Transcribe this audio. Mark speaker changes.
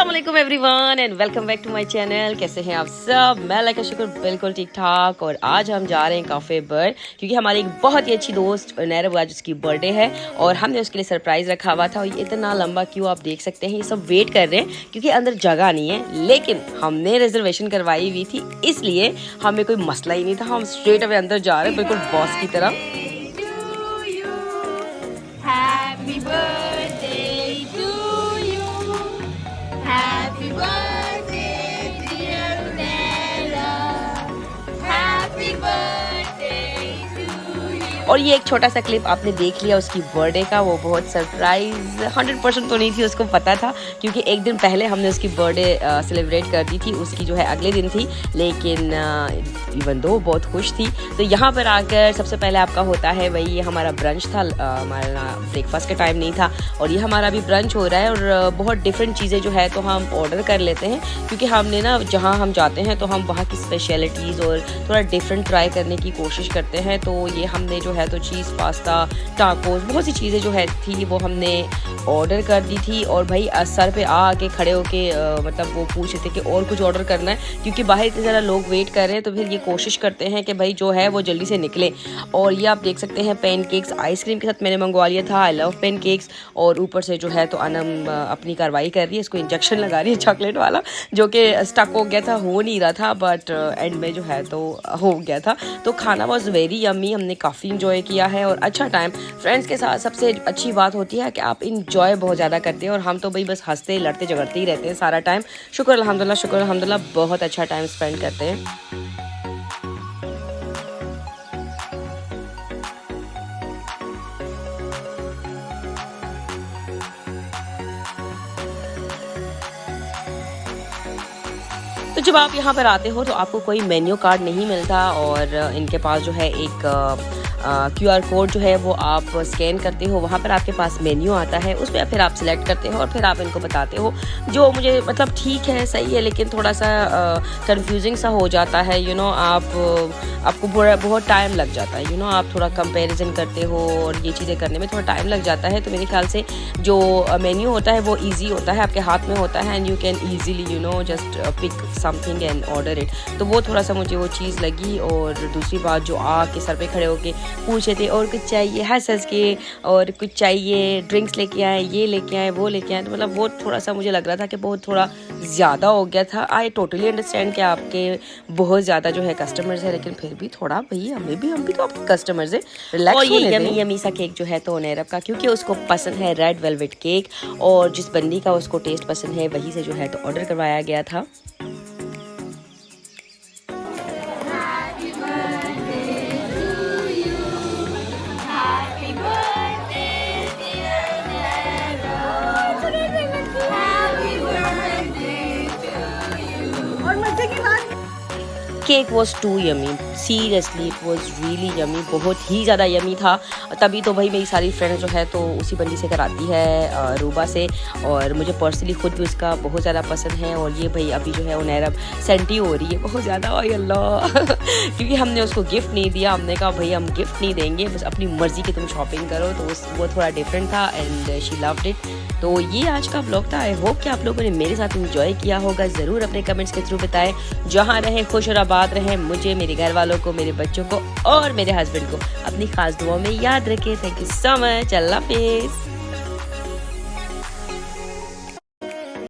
Speaker 1: अस्सलाम वालेकुम everyone and welcome back to my channel. कैसे हैं आप सब? मैं अल्लाह का शुक्र बिल्कुल ठीक ठाक। और आज हम जा रहे हैं काफ़े पर, क्योंकि हमारी एक बहुत ही अच्छी दोस्त नैरब आज उसकी बर्थडे है और हमने उसके लिए सरप्राइज़ रखा हुआ था। और ये इतना लंबा क्यों आप देख सकते हैं, ये सब वेट कर रहे हैं क्योंकि अंदर जगह नहीं है, लेकिन हमने रिजर्वेशन करवाई हुई थी, इसलिए हमें कोई मसला ही नहीं था। हम स्ट्रेट अवे अंदर जा रहे हैं बिल्कुल बॉस की तरह।
Speaker 2: Happy birthday to you. Happy birthday, dear Nella. Happy birthday to you.
Speaker 1: और ये एक छोटा सा क्लिप आपने देख लिया उसकी बर्थडे का। वो बहुत सरप्राइज 100% तो नहीं थी, उसको पता था क्योंकि एक दिन पहले हमने उसकी बर्थडे सेलिब्रेट कर दी थी। उसकी जो है अगले दिन थी, लेकिन इवन दो बहुत खुश थी। तो यहाँ पर आकर सबसे पहले आपका होता है वही, ये हमारा ब्रंच था, हमारा ब्रेकफास्ट का टाइम नहीं था और ये हमारा भी ब्रंच हो रहा है। और बहुत डिफरेंट चीज़ें जो है तो हम ऑर्डर कर लेते हैं, क्योंकि हमने ना जहाँ हम जाते हैं तो हम वहाँ की स्पेशलिटीज़ और थोड़ा डिफरेंट ट्राई करने की कोशिश करते हैं। तो ये हमने जो है तो चीज़ पास्ता, टाकोस, बहुत सी चीज़ें जो है थी वो हमने ऑर्डर कर दी थी। और भाई सर पे आके खड़े होके मतलब वो पूछ रहे थे कि और कुछ ऑर्डर करना है, क्योंकि बाहर इतने ज़्यादा लोग वेट कर रहे हैं। तो फिर ये कोशिश करते हैं कि भाई जो है वो जल्दी से निकले। और ये आप देख सकते हैं पैनकेक्स आइसक्रीम के साथ मैंने मंगवा लिया था। I love pancakes. और ऊपर से जो है तो अनम अपनी कार्रवाई कर रही है, इसको इंजेक्शन लगा रही है चॉकलेट वाला, जो कि स्टक हो गया था, हो नहीं रहा था, बट एंड में जो है तो हो गया था। तो खाना वॉज वेरी यम्मी, हमने काफ़ी इंजॉय किया है और अच्छा टाइम फ्रेंड्स के साथ। सबसे अच्छी बात होती है कि आप इंजॉय बहुत ज़्यादा करते हैं, और हम तो भाई बस हंसते लड़ते झगड़ते ही रहते हैं सारा टाइम। शुक्र अल्हम्दुलिल्लाह बहुत अच्छा टाइम स्पेंड करते हैं। तो जब आप यहाँ पर आते हो तो आपको कोई मेन्यू कार्ड नहीं मिलता, और इनके पास जो है एक QR कोड जो है वो आप स्कैन करते हो, वहाँ पर आपके पास मेन्यू आता है, उस पर फिर आप सिलेक्ट करते हो और फिर आप इनको बताते हो। जो मुझे मतलब ठीक है, सही है, लेकिन थोड़ा सा कंफ्यूजिंग सा हो जाता है। आपको बहुत टाइम लग जाता है। आप थोड़ा कंपैरिजन करते हो और ये चीज़ें करने में थोड़ा टाइम लग जाता है। तो मेरे ख्याल से जो मेन्यू होता है वो ईजी होता है, आपके हाथ में होता है, and you can easily just pick something and order it. तो वो थोड़ा सा मुझे वो चीज़ लगी। और दूसरी बात, जो आके सर पे खड़े होके पूछे थे और कुछ चाहिए, हंस के, और कुछ चाहिए, ड्रिंक्स लेके आए, ये लेके आए, वो लेके आए, तो मतलब वो थोड़ा सा मुझे लग रहा था कि बहुत थोड़ा ज़्यादा हो गया था। आई टोटली अंडरस्टैंड कि आपके बहुत ज़्यादा जो है कस्टमर्स है, लेकिन फिर भी थोड़ा भैया हम भी तो आपके कस्टमर्स है, रिलैक्स। और ये यमी सा केक जो है तो नैरब का, क्योंकि उसको पसंद है रेड वेलवेट केक, और जिस बंदी का उसको टेस्ट पसंद है वहीं से जो है तो ऑर्डर करवाया गया था।
Speaker 2: Happy birthday, dear Nella. Happy birthday to you. और मजे की बात,
Speaker 1: cake was too yummy, seriously it was really yummy, बहुत ही ज़्यादा यमी था। तभी तो भाई मेरी सारी फ्रेंड्स जो है तो उसी बंदी से कराती है, रूबा से, और मुझे पर्सनली खुद भी उसका बहुत ज़्यादा पसंद है। और ये भाई अभी जो है वो नैरब सेंटी हो रही है बहुत ज़्यादा, ओए अल्लाह क्योंकि हमने उसको गिफ्ट नहीं दिया। हमने कहा भाई हम गिफ्ट नहीं देंगे, बस अपनी मर्ज़ी की तुम शॉपिंग करो। तो वो थोड़ा डिफरेंट था एंड शी लव्ड इट। तो ये आज का ब्लॉग था। आई होप कि आप लोगों ने मेरे साथ इंजॉय किया होगा। ज़रूर अपने कमेंट्स के थ्रू बताएं। जहाँ रहें खुश और आबाद रहें। मुझे, मेरे घर वालों को, मेरे बच्चों को और मेरे हस्बैंड को अपनी खास दुआओं में याद रखें। Thank you so much. अल्लाह हाफिज़।